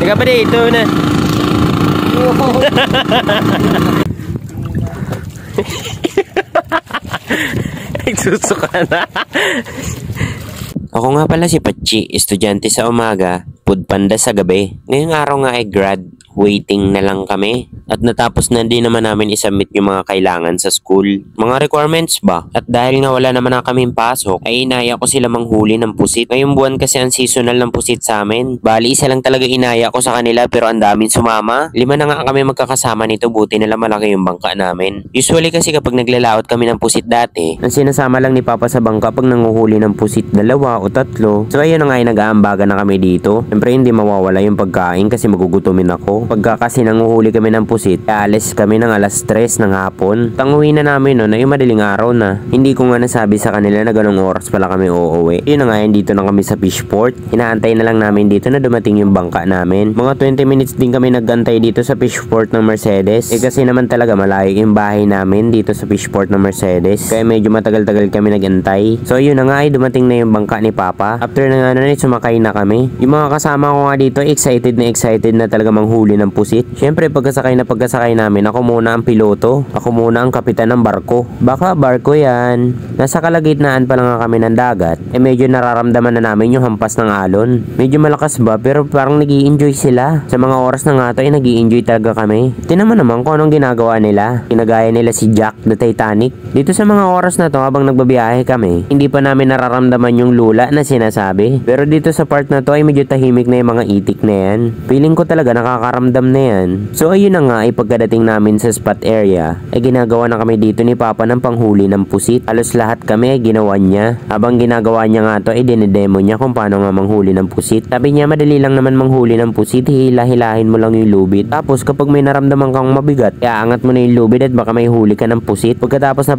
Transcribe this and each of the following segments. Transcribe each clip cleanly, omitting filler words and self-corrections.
Teka pa dito na. Nagsusuka na. Ako nga pala si Pachi, estudyante sa umaga, food panda sa gabi. Ngayong araw nga ay grad, waiting na lang kami. At natapos na din naman namin isubmit yung mga kailangan sa school. Mga requirements ba? At dahil nga wala naman na kaming pasok, ay inaya ko sila manghuli ng pusit. Ngayong buwan kasi ang seasonal ng pusit sa amin. Bali, isa lang talaga inaya ko sa kanila pero ang daming sumama. 5 na nga kami magkakasama nito, buti nila malaki yung bangka namin. Usually kasi kapag naglalaot kami ng pusit dati, ang sinasama lang ni Papa sa bangka pag nanguhuli ng pusit 2 o 3. So ayun na nga ay nag-aambaga na kami dito. Siyempre hindi mawawala yung pagkain kasi magugutumin ako. Pagka kasi nanguhuli kami ng pusit, alis kami ng alas 3 ng hapon. Tanguwi na namin no, na yung madaling araw na. Hindi ko nga nasabi sa kanila na ganong oras pala kami uuwi. Yun na nga yun, dito na kami sa Fishport. Inaantay na lang namin dito na dumating yung bangka namin. Mga 20 minutes din kami nagantay dito sa Fishport ng Mercedes. Kasi naman talaga malayo yung bahay namin dito sa Fishport ng Mercedes. Kaya medyo matagal-tagal kami nagantay. So yun na nga ay dumating na yung bangka ni Papa. After na nga nun ay sumakay na kami. Yung mga kasama ko nga dito excited na talaga manghuli ng pusit. Syempre pagkasakay namin, ako muna ang piloto. Ako muna ang kapitan ng barko. Baka barko yan. Nasa kalagitnaan pa lang kami ng dagat. Medyo nararamdaman na namin yung hampas ng alon. Medyo malakas ba pero parang nag-i-enjoy sila. Sa mga oras na nga to ay nag-i-enjoy talaga kami. Tingnan mo naman kung anong ginagawa nila. Ginagaya nila si Jack the Titanic. Dito sa mga oras na to habang nagbabiyahe kami, hindi pa namin nararamdaman yung lula na sinasabi. Pero dito sa part na to ay medyo tahimik na yung mga itik na yan. Feeling ko talaga nakakaramdam na yan. So ayun na nga ay pagkadating namin sa spot area ay ginagawa na kami dito ni Papa ng panghuli ng pusit. Halos lahat kami ay ginawa niya. Habang ginagawa niya nga to ay dinedemo niya kung paano nga manghuli ng pusit. Sabi niya madali lang naman manghuli ng pusit, hila-hilahin mo lang yung lubid. Tapos kapag may naramdaman kang mabigat, iaangat mo na yung lubid at baka may huli ka ng pusit. Pagkatapos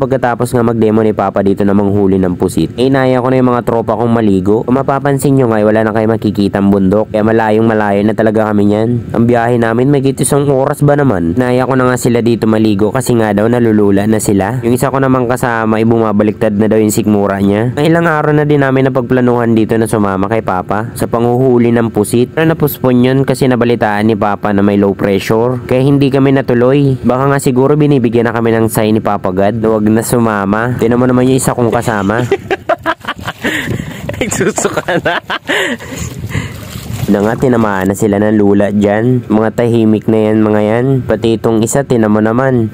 nga magdemo ni Papa dito na manghuli ng pusit, inaya ko na yung mga tropa kong maligo. Kung mapapansin nyo nga wala na kayo makikitang bundok, kaya malayo na talaga kami niyan. Ang biyahe namin may isang oras ba naman. Naya ko na nga sila dito maligo kasi nga daw nalulula na sila. Yung isa ko namang kasama ay bumabaliktad na daw yung sikmura niya. Ang ilang araw na din namin napagplanuhan dito na sumama kay Papa sa panghuhuli ng pusit. Pero napuspon yun kasi nabalitaan ni Papa na may low pressure. Kaya hindi kami natuloy. Baka nga siguro binibigyan na kami ng sign ni Papa God na wag na sumama. Tinan mo naman yung isa kong kasama. Nagsusuka na. Na nga, tinamaan na sila ng lula dyan. Mga tahimik na yan mga yan. Pati itong isa, tinamo naman.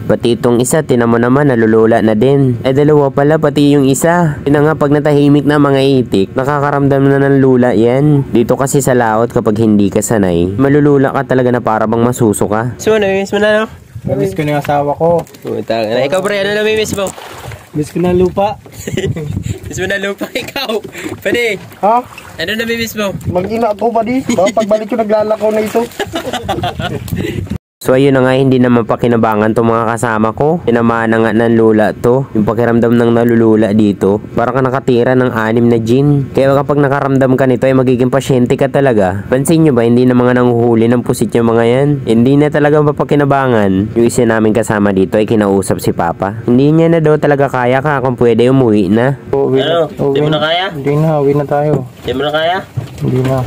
Nalulula na din. Dalawa pala, pati yung isa. Yun na nga, pag natahimik na mga itik, nakakaramdam na ng lula yan. Dito kasi sa laot, kapag hindi ka sanay, malulula ka talaga na para bang masusuka. So, namimiss mo na, no? Namimiss ko na yung asawa ko. Ikaw, pre, ano namimiss mo? Miss ko na lupa. Miss mo na lupa, ikaw. Pwede. Ha? Ano namimiss mo? Mag-ina ako pa di. Baka pagbalik ko naglalakaw na ito. So ayun na nga, hindi naman pakinabangan itong mga kasama ko. Tinamaan na nga ng lula to. Yung pakiramdam ng nalulula dito, parang ka nakatira ng 6 na gin. Kaya kapag nakaramdam ka nito ay magiging pasyente ka talaga. Pansin nyo ba, hindi na mga nanguhuli ng pusit yung mga yan. Hindi na talaga mapakinabangan. Yung isa namin kasama dito ay kinausap si Papa. Hindi niya na daw talaga kaya ka kung pwede umuwi na. Ano? Hindi mo na kaya? Hindi na, uwi na tayo. Hindi mo na kaya? Hindi na.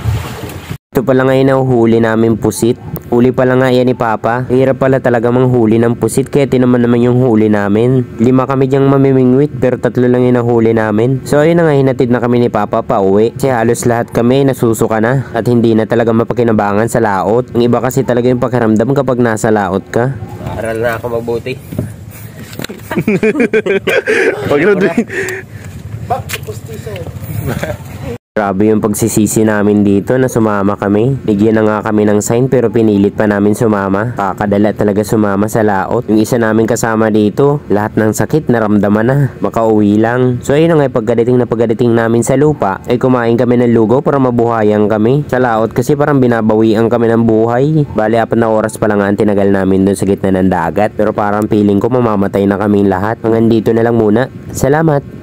Ito pala nga yung nahuhuli namin pusit. Huli pala nga yan ni Papa. Hirap pala talaga manghuli ng pusit kaya tinaman naman yung huli namin. 5 kami diyang mamimingwit pero 3 lang yung nahuli namin. So ayun na nga, hinatid na kami ni Papa pa uwi. Kasi halos lahat kami nasusuka na at hindi na talaga mapakinabangan sa laot. Ang iba kasi talaga yung pakiramdam kapag nasa laot ka. Aral na ako mabuti. Grabe yung pagsisisi namin dito na sumama kami. Bigyan na nga kami ng sign pero pinilit pa namin sumama. Kakadala talaga sumama sa laot. Yung isa namin kasama dito, lahat ng sakit naramdaman na. Makauwi lang. So ayun na nga, pagkadating namin sa lupa, ay kumain kami ng lugaw para mabuhayan kami. Sa laot kasi parang binabawian kami ng buhay. Bali 4 na oras pa lang ang tinagal namin dun sa gitna ng dagat. Pero parang feeling ko mamamatay na kaming lahat. Hanggang dito na lang muna. Salamat!